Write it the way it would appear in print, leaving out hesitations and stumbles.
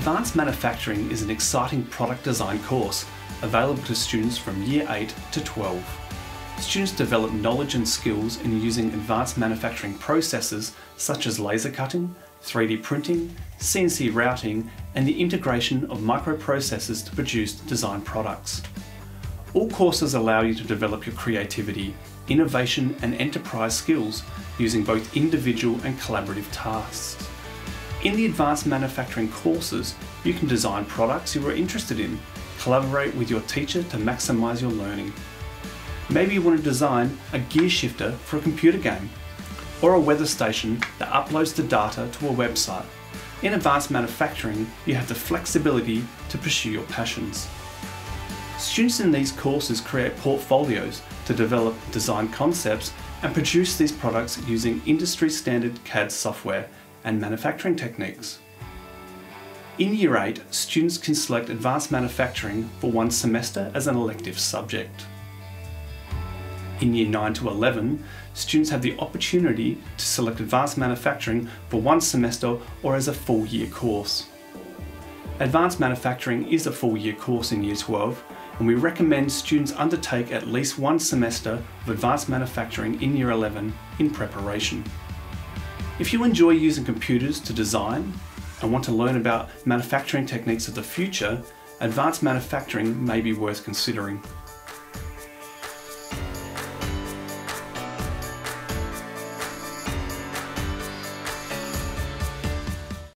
Advanced Manufacturing is an exciting product design course available to students from Year 8 to 12. Students develop knowledge and skills in using advanced manufacturing processes such as laser cutting, 3D printing, CNC routing, and the integration of microprocessors to produce design products. All courses allow you to develop your creativity, innovation, and enterprise skills using both individual and collaborative tasks. In the advanced manufacturing courses, you can design products you are interested in, collaborate with your teacher to maximize your learning. Maybe you want to design a gear shifter for a computer game, or a weather station that uploads the data to a website. In advanced manufacturing, you have the flexibility to pursue your passions. Students in these courses create portfolios to develop design concepts and produce these products using industry standard CAD software and manufacturing techniques. In Year 8, students can select advanced manufacturing for one semester as an elective subject. In Year 9 to 11, students have the opportunity to select advanced manufacturing for one semester or as a full year course. Advanced manufacturing is a full year course in Year 12, and we recommend students undertake at least one semester of advanced manufacturing in Year 11 in preparation. If you enjoy using computers to design and want to learn about manufacturing techniques of the future, advanced manufacturing may be worth considering.